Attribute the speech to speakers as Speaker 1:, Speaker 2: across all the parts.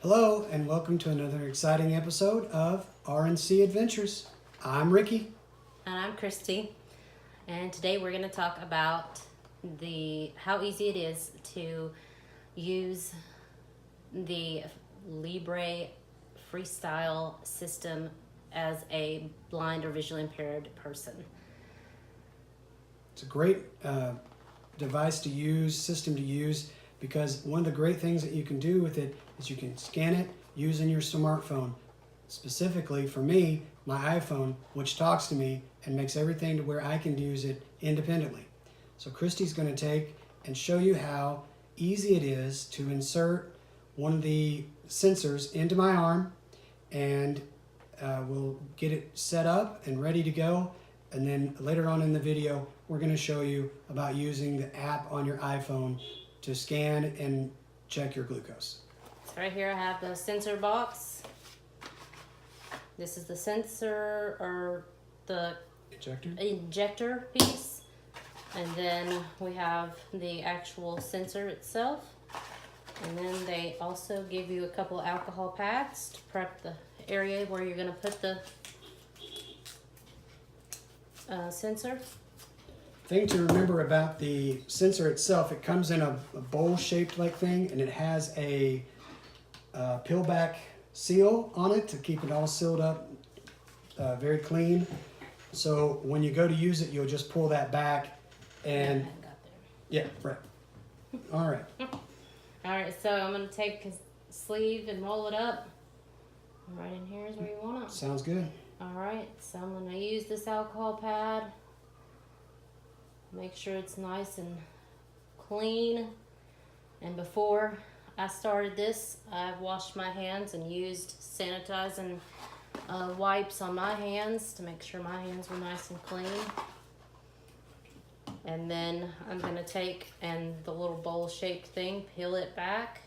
Speaker 1: Hello and welcome to another exciting episode of RNC Adventures. I'm Ricky.
Speaker 2: And I'm Christy, and today we're going to talk about how easy it is to use the Libre Freestyle System as a blind or visually impaired person.
Speaker 1: It's a great device to use, system to use, because one of the great things that you can do with it is you can scan it using your smartphone. Specifically for me, my iPhone, which talks to me and makes everything to where I can use it independently. So Christy's going to take and show you how easy it is to insert one of the sensors into my arm, and we'll get it set up and ready to go. And then later on in the video, we're going to show you about using the app on your iPhone to scan and check your glucose.
Speaker 2: So right here I have the sensor box. This is the sensor or the injector piece. And then we have the actual sensor itself. And then they also give you a couple alcohol pads to prep the area where you're going to put the sensor.
Speaker 1: Thing to remember about the sensor itself, it comes in a bowl-shaped like thing, and it has a peel-back seal on it to keep it all sealed up very clean. So when you go to use it, you'll just pull that back and... Yeah, right. All right.
Speaker 2: All right, so I'm going to take his sleeve and roll it up. Right in here is where you want it.
Speaker 1: Sounds good.
Speaker 2: All right, so I'm going to use this alcohol pad. Make sure it's nice and clean. And before I started this, I washed my hands and used sanitizing wipes on my hands to make sure my hands were nice and clean. And then I'm going to take and the little bowl-shaped thing, peel it back.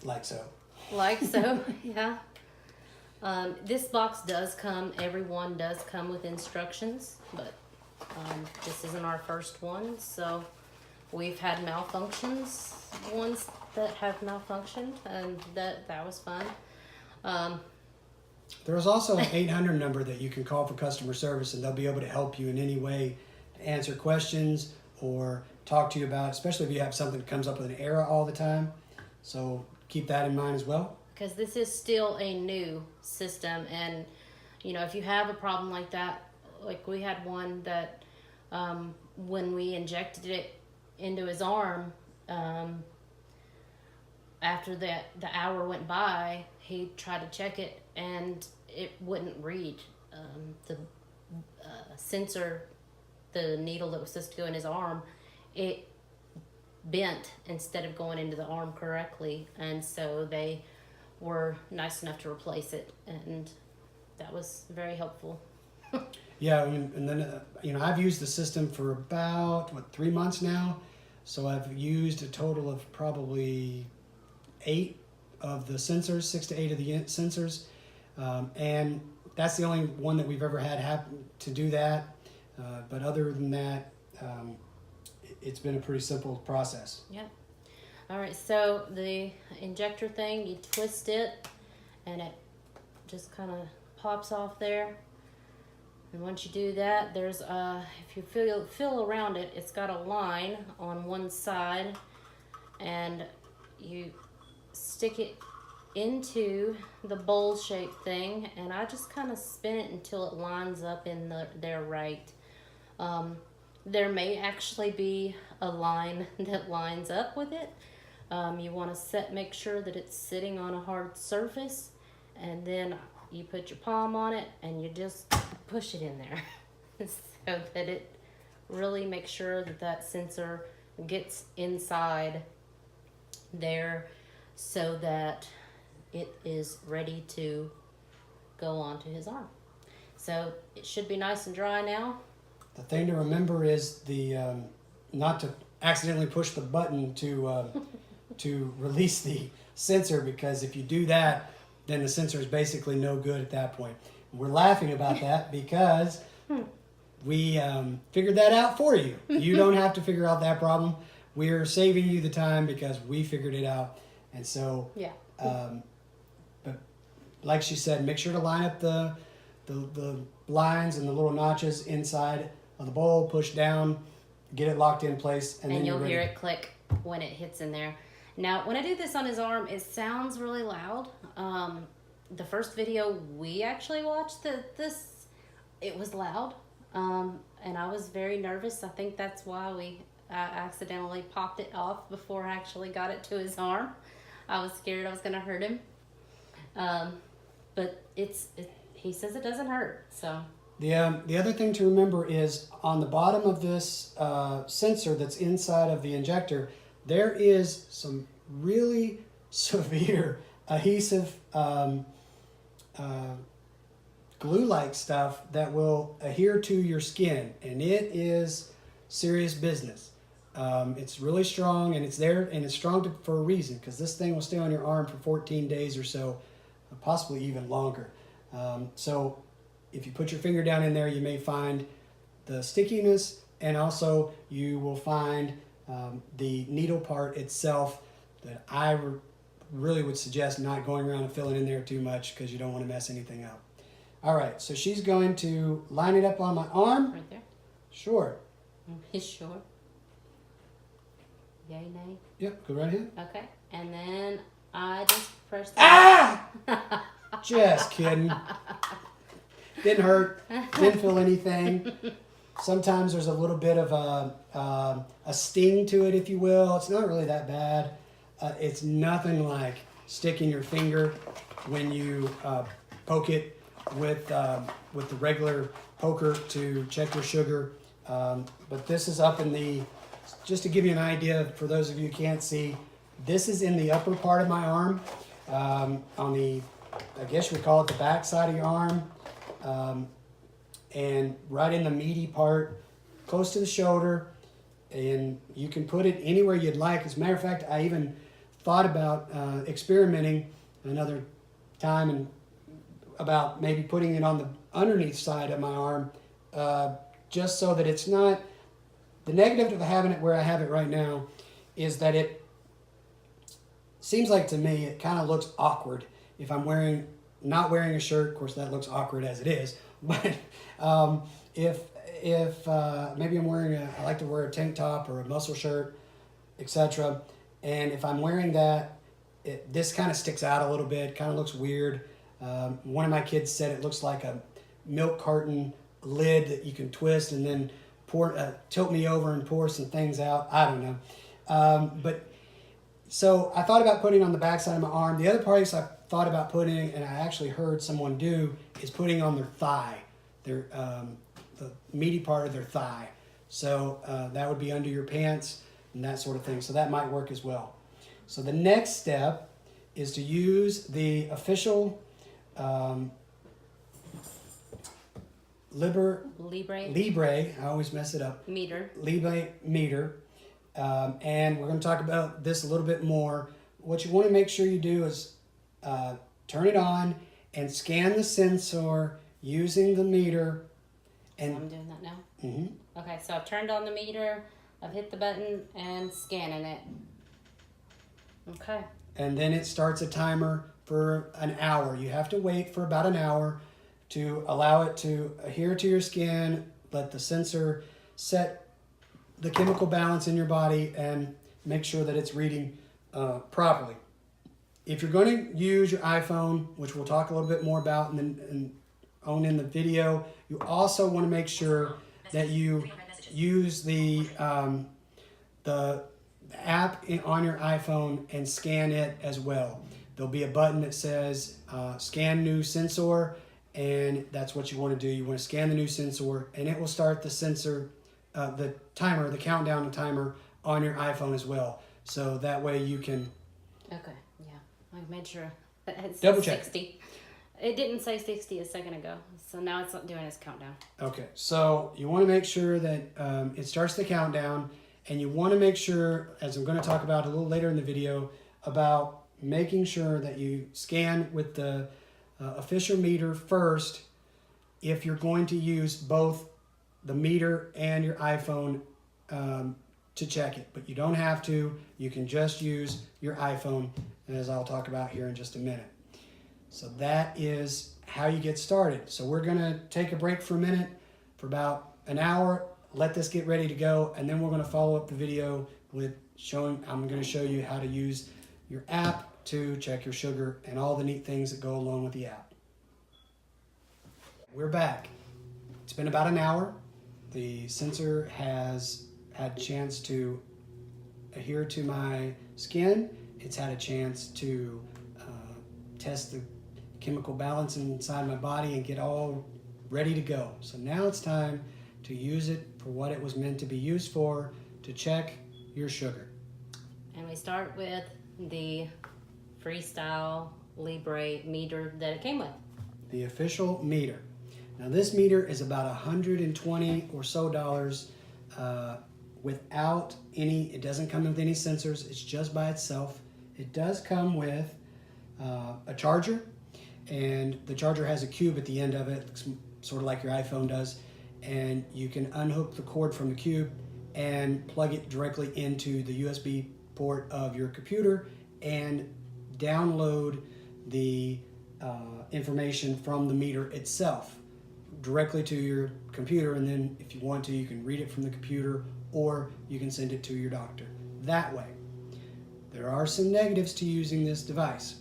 Speaker 1: Like so.
Speaker 2: Like so, yeah. This box does come, every one does come with instructions, but this isn't our first one, so we've had malfunctions, ones that have malfunctioned, and that was fun.
Speaker 1: There's also an 800 number that you can call for customer service, and they'll be able to help you in any way to answer questions or talk to you about, especially if you have something that comes up with an error all the time. So keep that in mind as well. Because
Speaker 2: this is still a new system, and you know, if you have a problem like that, like we had one that when we injected it into his arm, after the hour went by, he tried to check it and it wouldn't read. The sensor, the needle that was supposed to go in his arm, it bent instead of going into the arm correctly, and so they were nice enough to replace it, and that was very helpful.
Speaker 1: Yeah, and then you know, I've used the system for about 3 months now, so I've used a total of probably 8 of the sensors, 6 to 8 of the sensors, and that's the only one that we've ever had happen to do that. But other than that, it's been a pretty simple process.
Speaker 2: Yeah. All right, so the injector thing, you twist it, and it just kind of pops off there. And once you do that, there's if you feel around it, it's got a line on one side, and you stick it into the bowl-shaped thing, and I just kind of spin it until it lines up in there right. There may actually be a line that lines up with it. You want to make sure that it's sitting on a hard surface, and then you put your palm on it and you just push it in there so that it really makes sure that sensor gets inside there so that it is ready to go onto his arm. So it should be nice and dry now.
Speaker 1: The thing to remember is not to accidentally push the button to release the sensor, because if you do that, then the sensor is basically no good at that point. We're laughing about that because we figured that out for you. You don't have to figure out that problem. We're saving you the time because we figured it out. And so,
Speaker 2: Yeah.
Speaker 1: but like she said, make sure to line up the lines and the little notches inside of the bowl, push down, get it locked in place, and then
Speaker 2: you'll
Speaker 1: you're ready.
Speaker 2: hear it click when it hits in there. Now, when I do this on his arm, it sounds really loud. The first video we actually watched, it was loud, and I was very nervous. I think that's why I accidentally popped it off before I actually got it to his arm. I was scared I was going to hurt him. But he says it doesn't hurt, so.
Speaker 1: The other thing to remember is on the bottom of this sensor that's inside of the injector, there is some really severe adhesive glue-like stuff that will adhere to your skin, and it is serious business. It's really strong, and it's there, and it's strong for a reason, because this thing will stay on your arm for 14 days or so, possibly even longer. So if you put your finger down in there, you may find the stickiness, and also you will find the needle part itself that I really would suggest not going around and filling in there too much, because you don't want to mess anything up. All right, so she's going to line it up on my arm.
Speaker 2: Right there?
Speaker 1: Sure.
Speaker 2: Sure. Yay, nay?
Speaker 1: Yep, go right ahead.
Speaker 2: Okay, and then I just press the
Speaker 1: Ah! Just kidding. Didn't hurt. Didn't feel anything. Sometimes there's a little bit of a sting to it, if you will. It's not really that bad. It's nothing like sticking your finger when you poke it with the regular poker to check your sugar. But this is up in the, just to give you an idea, for those of you who can't see, this is in the upper part of my arm, on the, I guess you would call it the back side of your arm, and right in the meaty part, close to the shoulder, and you can put it anywhere you'd like. As a matter of fact, I even thought about experimenting another time and about maybe putting it on the underneath side of my arm, just so that it's not, the negative of having it where I have it right now is that it seems like to me it kind of looks awkward if I'm not wearing a shirt. Of course, that looks awkward as it is, but if maybe I'm wearing I like to wear a tank top or a muscle shirt, etc. And if I'm wearing that, this kind of sticks out a little bit, kind of looks weird. One of my kids said it looks like a milk carton lid that you can twist and then tilt me over and pour some things out. I don't know. But so I thought about putting on the back side of my arm. The other place I thought about putting, and I actually heard someone do, is putting on their thigh, the meaty part of their thigh. So that would be under your pants and that sort of thing. So that might work as well. So the next step is to use the official Libre, I always mess it up. Libre meter. And we're going to talk about this a little bit more. What you want to make sure you do is turn it on and scan the sensor using the meter. And
Speaker 2: I'm doing that now.
Speaker 1: Mm-hmm.
Speaker 2: Okay, so I've turned on the meter, I've hit the button and scanning it. Okay.
Speaker 1: And then it starts a timer for an hour. You have to wait for about an hour to allow it to adhere to your skin, let the sensor set the chemical balance in your body, and make sure that it's reading properly. If you're going to use your iPhone, which we'll talk a little bit more about in the video, you also want to make sure that you use the app on your iPhone and scan it as well. There'll be a button that says scan new sensor, and that's what you want to do. You want to scan the new sensor, and it will start the sensor, the timer, the countdown and timer on your iPhone as well. So that way you can...
Speaker 2: Okay, yeah. I made sure it's
Speaker 1: double check.
Speaker 2: 60. It didn't say 60 a second ago, so now it's not doing its countdown.
Speaker 1: Okay, so you want to make sure that it starts the countdown, and you want to make sure, as I'm going to talk about a little later in the video, about making sure that you scan with the official meter first if you're going to use both the meter and your iPhone to check it. But you don't have to. You can just use your iPhone as I'll talk about here in just a minute. So that is how you get started. So we're gonna take a break for a minute, for about an hour, let this get ready to go, and then we're gonna follow up the video with I'm gonna show you how to use your app to check your sugar and all the neat things that go along with the app. We're back. It's been about an hour. The sensor has had a chance to adhere to my skin. It's had a chance to test the chemical balance inside my body and get all ready to go. So now it's time to use it for what it was meant to be used for, to check your sugar.
Speaker 2: And we start with the Freestyle Libre meter that it came with.
Speaker 1: The official meter. Now this meter is about $120 or so without any, it doesn't come with any sensors, it's just by itself. It does come with a charger, and the charger has a cube at the end of it, sort of like your iPhone does, and you can unhook the cord from the cube and plug it directly into the USB port of your computer and download the information from the meter itself directly to your computer, and then if you want to, you can read it from the computer or you can send it to your doctor that way. There are some negatives to using this device,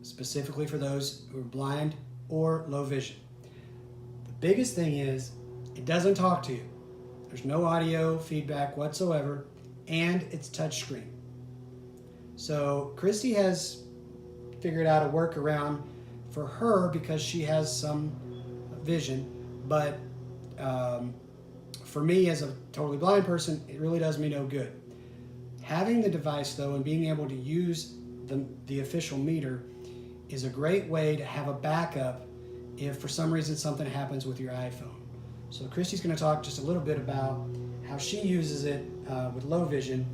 Speaker 1: specifically for those who are blind or low vision. The biggest thing is it doesn't talk to you. There's no audio feedback whatsoever, and it's touchscreen. So Christy has figured out a workaround for her because she has some vision, but for me as a totally blind person, it really does me no good. Having the device though and being able to use the official meter is a great way to have a backup if for some reason something happens with your iPhone. So Christy's going to talk just a little bit about how she uses it with low vision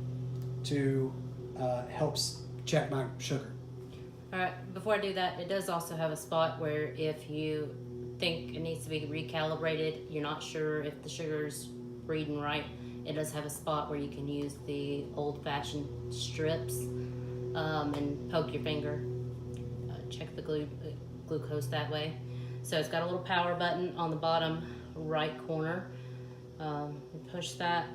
Speaker 1: to help check my sugar.
Speaker 2: All right, before I do that, it does also have a spot where if you think it needs to be recalibrated, you're not sure if the sugar's reading right, it does have a spot where you can use the old-fashioned strips and poke your finger, check the glucose that way. So it's got a little power button on the bottom right corner. You push that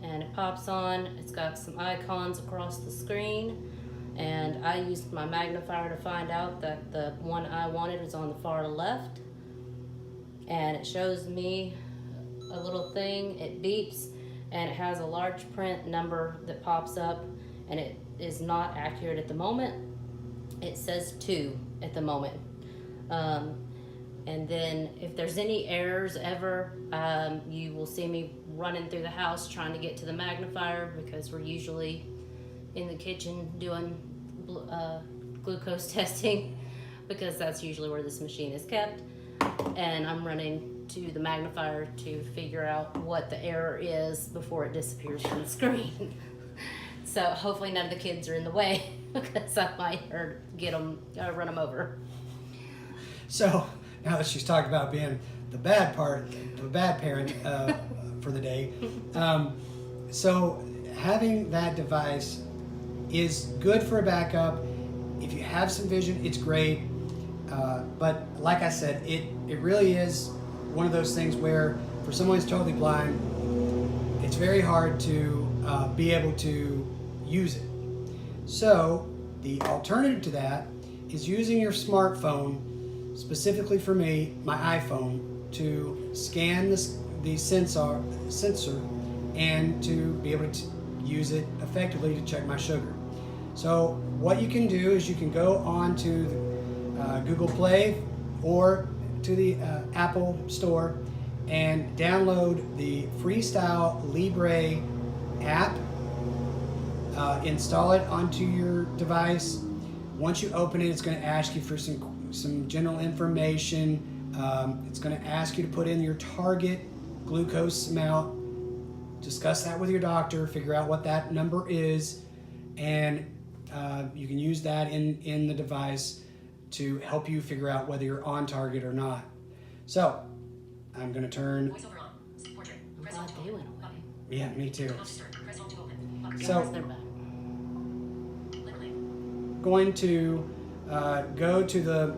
Speaker 2: and it pops on. It's got some icons across the screen, and I used my magnifier to find out that the one I wanted was on the far left, and it shows me a little thing. It beeps and it has a large print number that pops up, and it is not accurate at the moment. It says 2 at the moment. And then if there's any errors ever, you will see me running through the house trying to get to the magnifier, because we're usually in the kitchen doing glucose testing, because that's usually where this machine is kept. And I'm running to the magnifier to figure out what the error is before it disappears from the screen. So hopefully none of the kids are in the way, because I might run them over.
Speaker 1: So now that she's talked about being the bad parent for the day, so having that device is good for a backup. If you have some vision, it's great. But like I said, it really is one of those things where for someone who's totally blind, it's very hard to be able to use it. So the alternative to that is using your smartphone, specifically for me, my iPhone, to scan the sensor and to be able to use it effectively to check my sugar. So what you can do is you can go on to Google Play or to the Apple Store and download the Freestyle Libre app. Install it onto your device. Once you open it, it's going to ask you for some general information. It's going to ask you to put in your target glucose amount. Discuss that with your doctor, figure out what that number is, and you can use that in the device to help you figure out whether you're on target or not. So I'm going to turn.
Speaker 2: I'm glad they went away.
Speaker 1: Yeah, me too.
Speaker 2: Okay,
Speaker 1: So
Speaker 2: they're back.
Speaker 1: going to go to the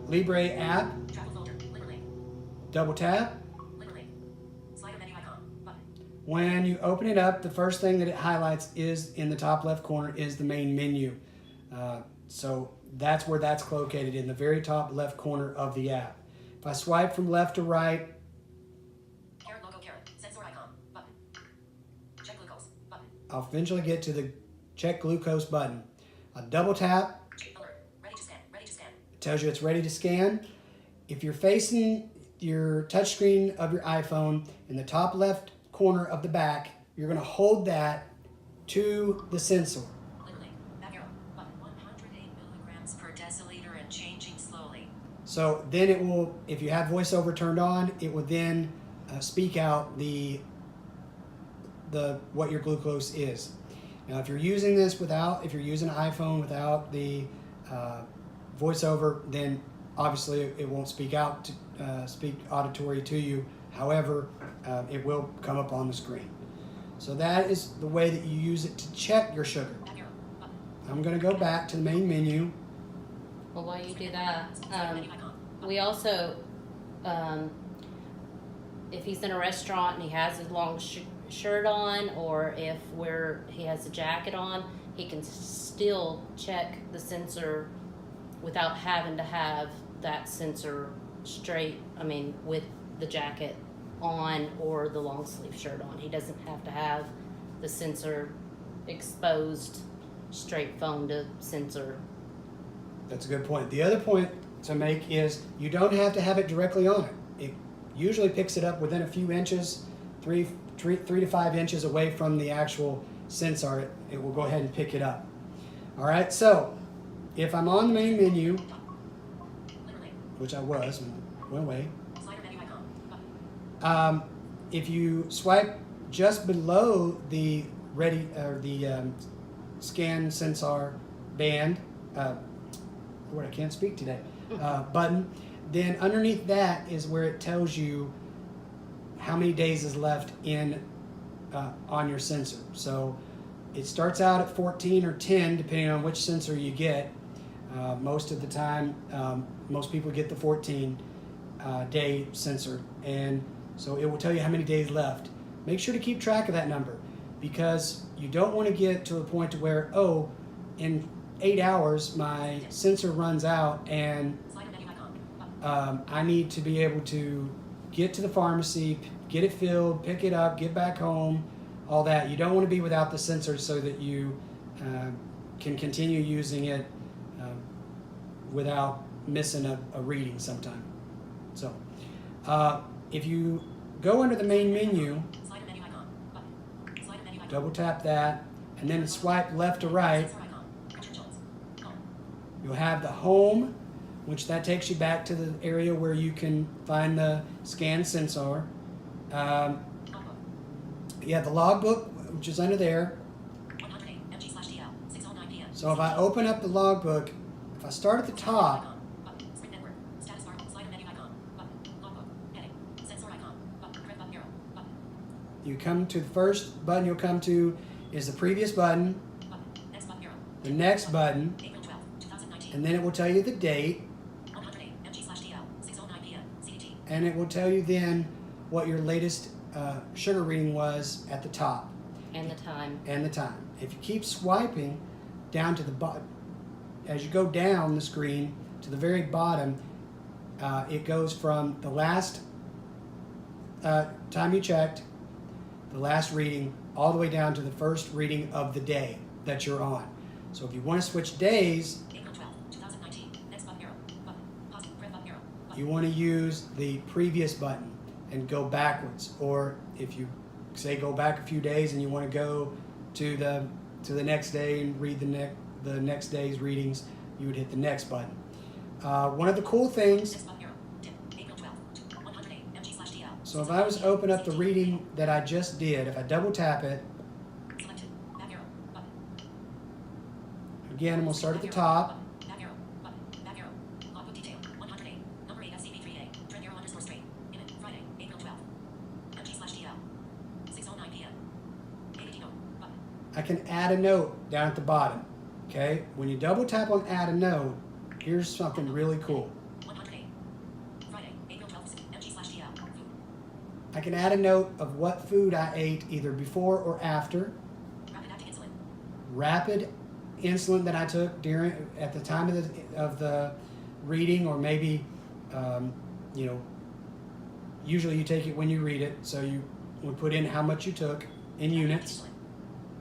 Speaker 1: Libre app,
Speaker 3: Travel folder, Lbre.
Speaker 1: double tap.
Speaker 3: Lbre. Slider menu icon, button.
Speaker 1: When you open it up, the first thing that it highlights is in the top left corner is the main menu. So that's where that's located, in the very top left corner of the app. If I swipe from left to right,
Speaker 3: Carrot logo, carrot. Sensor icon, button. Check glucose, button.
Speaker 1: I'll eventually get to the check glucose button. I double tap,
Speaker 3: Alert. Ready to scan. Ready to scan.
Speaker 1: it tells you it's ready to scan. If you're facing your touchscreen of your iPhone, in the top left corner of the back, you're going to hold that to the sensor.
Speaker 3: Lbre. Back arrow, button. 108 milligrams per deciliter and changing slowly.
Speaker 1: So then it will, if you have voiceover turned on, it will then speak out the what your glucose is. Now, if you're using this without, if you're using an iPhone without the voiceover, then obviously it won't speak out, speak auditory to you. However, it will come up on the screen. So that is the way that you use it to check your sugar.
Speaker 3: Back arrow, button.
Speaker 1: I'm going to go back to the main menu.
Speaker 2: Well, while you do that,
Speaker 3: Slider menu icon, button.
Speaker 2: we also, if he's in a restaurant and he has his long shirt on, or if he has a jacket on, he can still check the sensor without having to have that sensor straight, with the jacket on or the long sleeve shirt on. He doesn't have to have the sensor exposed straight phone to sensor.
Speaker 1: That's a good point. The other point to make is you don't have to have it directly on it. It usually picks it up within a few inches, three to 5 inches away from the actual sensor. It will go ahead and pick it up. All right, so if I'm on the main menu,
Speaker 3: Lbre.
Speaker 1: which I was, and went away.
Speaker 3: Slider menu icon, button.
Speaker 1: If you swipe just below the scan sensor band, word I can't speak today, button, then underneath that is where it tells you how many days is left in on your sensor. So it starts out at 14 or 10 depending on which sensor you get. Most of the time, most people get the 14 day sensor, and so it will tell you how many days left. Make sure to keep track of that number, because you don't want to get to a point to where, oh, in 8 hours my sensor runs out and
Speaker 3: Slider menu icon, button.
Speaker 1: I need to be able to get to the pharmacy, get it filled, pick it up, get back home, all that. You don't want to be without the sensor so that you can continue using it without missing a reading sometime. So if you go under the main menu,
Speaker 3: Slider menu icon, button. Slider menu icon.
Speaker 1: double tap that, and then swipe left to right,
Speaker 3: Sensor icon. Richard Jones. Home.
Speaker 1: you'll have the home, which that takes you back to the area where you can find the scan sensor.
Speaker 3: Logbook.
Speaker 1: You have the logbook, which is under there.
Speaker 3: 108 mg/dl. 6:09 p.m.
Speaker 1: So if I open up the logbook, if I start at the top,
Speaker 3: Icon, button. Sprint network. Status bar. Slider menu icon, button. Logbook. Heading. Sensor icon, button. Print button arrow, button.
Speaker 1: you come to the first button you'll come to is the previous button,
Speaker 3: Button. Next button arrow.
Speaker 1: the next button,
Speaker 3: April 12, 2019.
Speaker 1: and then it will tell you the date,
Speaker 3: 108 mg/dl. 6:09 p.m. CDT.
Speaker 1: and it will tell you then what your latest sugar reading was at the top
Speaker 2: And the time.
Speaker 1: and the time. If you keep swiping down to the bottom, as you go down the screen to the very bottom, it goes from the last time you checked, the last reading, all the way down to the first reading of the day that you're on. So if you want to switch days,
Speaker 3: April 12, 2019. Next button arrow, button. Pause. Print button arrow, button.
Speaker 1: you want to use the previous button and go backwards. Or if you say go back a few days and you want to go to the next day and read the next day's readings, you would hit the next button. One of the cool things,
Speaker 3: Next button arrow. Dim. April 12, 108 mg/dl.
Speaker 1: so if I was to open up the reading that I just did, if I double tap it,
Speaker 3: Selected. Back arrow, button.
Speaker 1: again I'm going to start at the
Speaker 3: Back arrow,
Speaker 1: top.
Speaker 3: button. Back arrow, button. Back arrow. Logbook detail. 108. Number 8 SCP3A. Trend arrow underscore straight. Image. Friday, April 12. mg/dl. 6:09 p.m. ADD note. Button.
Speaker 1: I can add a note down at the bottom. Okay, when you double tap on add a note, here's something really cool.
Speaker 3: 108. Friday, April 12th. MG/TL. Food.
Speaker 1: I can add a note of what food I ate either before or after.
Speaker 3: Rapid acting insulin.
Speaker 1: Rapid insulin that I took at the time of the reading, or maybe you know, usually you take it when you read it, so you would put in how much you took in units.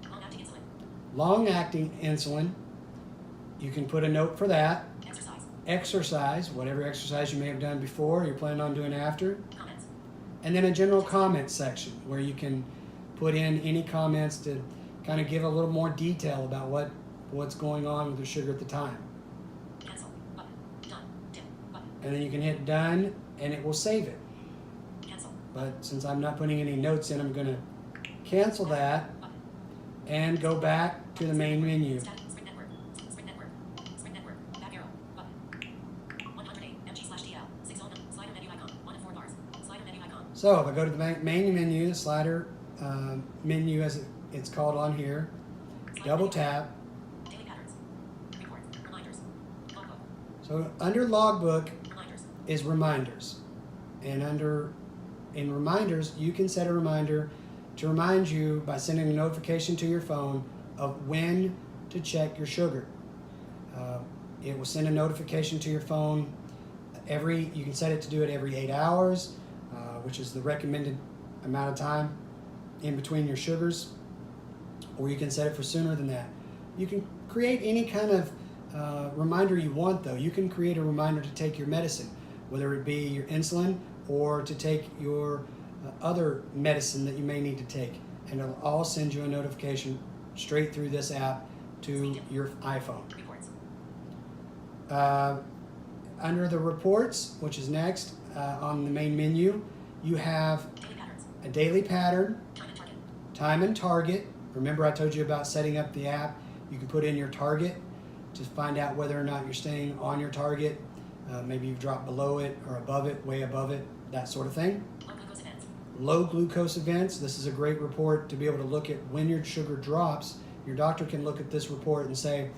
Speaker 3: Long acting insulin.
Speaker 1: Long acting insulin, you can put a note for that.
Speaker 3: Exercise.
Speaker 1: Exercise, whatever exercise you may have done before, you're planning on doing after.
Speaker 3: Comments.
Speaker 1: And then a general comments section where you can put in any comments to kind of give a little more detail about what's going on with your sugar at the time.
Speaker 3: Cancel. Button. Done. Dim. Button.
Speaker 1: And then you can hit done and it will save it.
Speaker 3: Cancel.
Speaker 1: But since I'm not putting any notes in, I'm going to cancel that
Speaker 3: Button.
Speaker 1: and go back to the main menu.
Speaker 3: Spring network. Spring network. Spring network. Back arrow. Button. 108. MG/TL. 6 on slider menu icon. 1 of 4 bars. Slider menu icon.
Speaker 1: So if I go to the main menu, the slider menu as it's called on here,
Speaker 3: Slider
Speaker 1: double
Speaker 3: menu.
Speaker 1: tap.
Speaker 3: Daily patterns. Reports. Reminders. Logbook.
Speaker 1: So under logbook
Speaker 3: Reminders.
Speaker 1: is reminders. And in reminders, you can set a reminder to remind you by sending a notification to your phone of when to check your sugar. It will send a notification to your phone you can set it to do it every 8 hours, which is the recommended amount of time in between your sugars, or you can set it for sooner than that. You can create any kind of reminder you want, though. You can create a reminder to take your medicine, whether it be your insulin or to take your other medicine that you may need to take, and it'll all send you a notification straight through this app to your iPhone.
Speaker 3: Reports.
Speaker 1: Under the reports, which is next on the main menu, you have
Speaker 3: Daily patterns.
Speaker 1: a daily pattern,
Speaker 3: Time and target.
Speaker 1: time and target. Remember I told you about setting up the app. You can put in your target to find out whether or not you're staying on your target. Maybe you've dropped below it or above it, way above it, that sort of thing.
Speaker 3: Low glucose events.
Speaker 1: Low glucose events. This is a great report to be able to look at when your sugar drops. Your doctor can look at this report and say,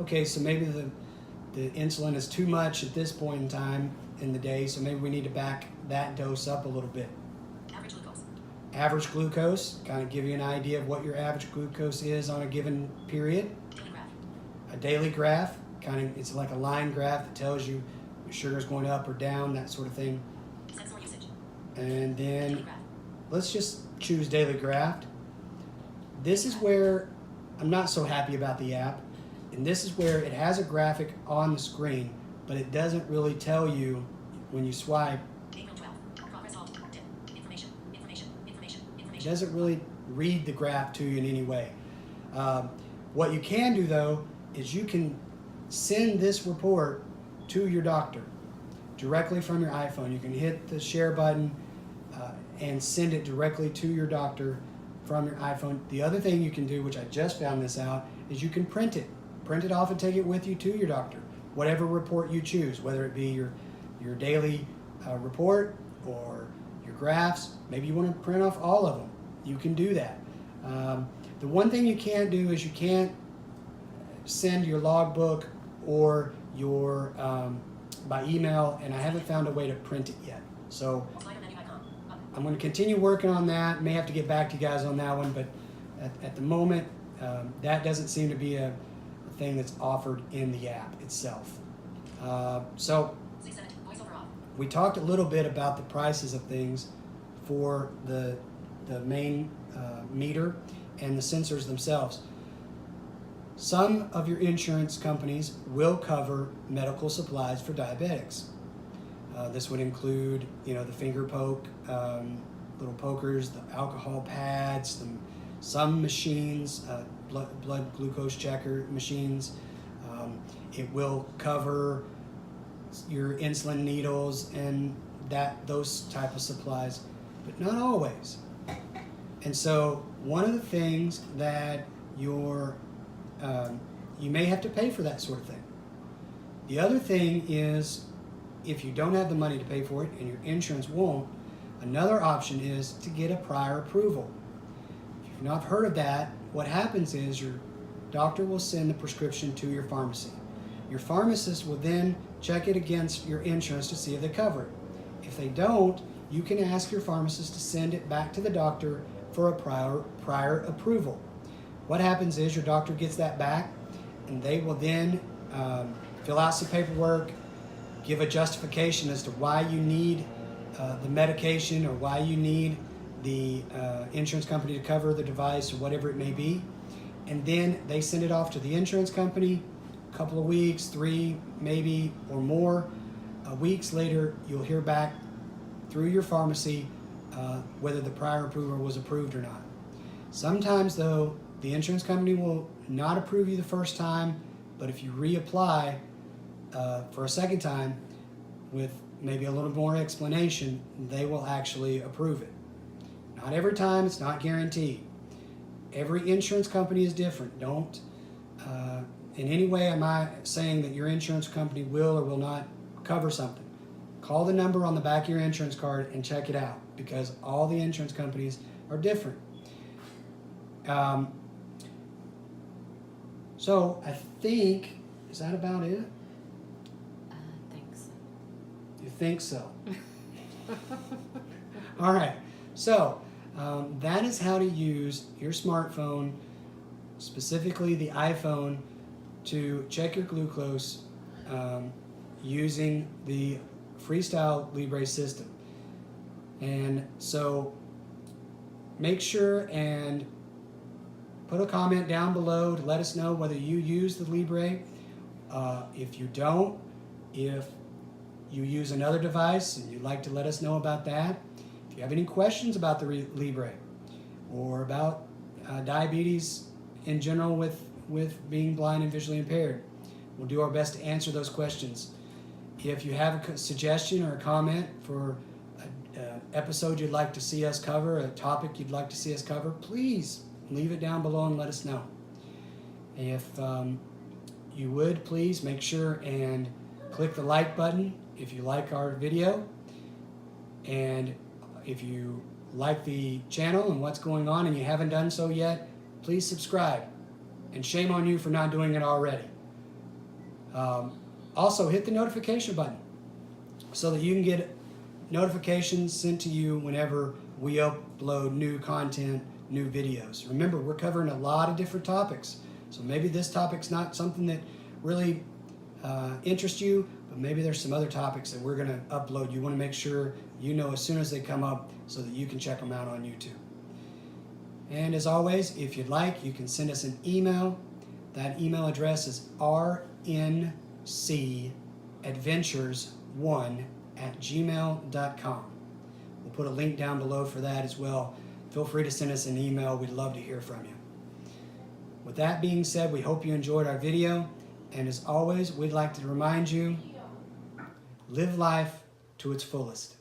Speaker 1: okay, so maybe the insulin is too much at this point in time in the day, so maybe we need to back that dose up a little bit.
Speaker 3: Average glucose.
Speaker 1: Average glucose, kind of give you an idea of what your average glucose is on a given period.
Speaker 3: Daily graph.
Speaker 1: A daily graph, it's like a line graph that tells you your sugar's going up or down, that sort of thing.
Speaker 3: Sensor usage.
Speaker 1: And
Speaker 3: Daily
Speaker 1: then
Speaker 3: graph.
Speaker 1: let's just choose daily graph. This is where I'm not so happy about the app, and this is where it has a graphic on the screen, but it doesn't really tell you when you swipe.
Speaker 3: April 12th. Progress all. Dim. Information. Information. Information.
Speaker 1: It
Speaker 3: Information.
Speaker 1: doesn't really read the graph to you in any way. What you can do, though, is you can send this report to your doctor directly from your iPhone. You can hit the share button and send it directly to your doctor from your iPhone. The other thing you can do, which I just found this out, is you can print it. Print it off and take it with you to your doctor. Whatever report you choose, whether it be your daily report or your graphs. Maybe you want to print off all of them. You can do that. The one thing you can't do is you can't send your logbook or your by email, and I haven't found a way to print it yet. So
Speaker 3: Slider menu icon. Button.
Speaker 1: I'm going to continue working on that. May have to get back to you guys on that one, but at the moment, that doesn't seem to be a thing that's offered in the app itself. So
Speaker 3: 670. Voiceover off.
Speaker 1: we talked a little bit about the prices of things for the main meter and the sensors themselves. Some of your insurance companies will cover medical supplies for diabetics. This would include, the finger poke, little pokers, the alcohol pads, some machines, blood glucose checker machines. It will cover your insulin needles and those type of supplies, but not always. And so one of the things that you may have to pay for that sort of thing. The other thing is, if you don't have the money to pay for it and your insurance won't, another option is to get a prior approval. If you've not heard of that, what happens is your doctor will send the prescription to your pharmacy. Your pharmacist will then check it against your insurance to see if they cover it. If they don't, you can ask your pharmacist to send it back to the doctor for a prior approval. What happens is your doctor gets that back, and they will then fill out some paperwork, give a justification as to why you need the medication or why you need the insurance company to cover the device or whatever it may be. And then they send it off to the insurance company. A couple of weeks, 3 maybe or more weeks later, you'll hear back through your pharmacy whether the prior approval was approved or not. Sometimes though, the insurance company will not approve you the first time, but if you reapply for a second time with maybe a little more explanation, they will actually approve it. Not every time, it's not guaranteed. Every insurance company is different. Don't, in any way am I saying that your insurance company will or will not cover something. Call the number on the back of your insurance card and check it out, because all the insurance companies are different. So I think, is that about it?
Speaker 2: Thanks.
Speaker 1: You think so? All right. So that is how to use your smartphone, specifically the iPhone, to check your glucose using the Freestyle Libre system. And so make sure and put a comment down below to let us know whether you use the Libre. If you don't, if you use another device and you'd like to let us know about that. If you have any questions about the Libre or about diabetes in general with being blind and visually impaired, we'll do our best to answer those questions. If you have a suggestion or a comment for an episode you'd like to see us cover, a topic you'd like to see us cover, please leave it down below and let us know. If you would, please make sure and click the like button if you like our video. And if you like the channel and what's going on and you haven't done so yet, please subscribe. And shame on you for not doing it already. Also, hit the notification button so that you can get notifications sent to you whenever we upload new content, new videos. Remember, we're covering a lot of different topics. So maybe this topic's not something that really interests you, but maybe there's some other topics that we're going to upload. You want to make sure you know as soon as they come up so that you can check them out on YouTube. And as always, if you'd like, you can send us an email. That email address is rncadventures1@gmail.com. We'll put a link down below for that as well. Feel free to send us an email. We'd love to hear from you. With that being said, we hope you enjoyed our video. And as always, we'd like to remind you, live life to its fullest.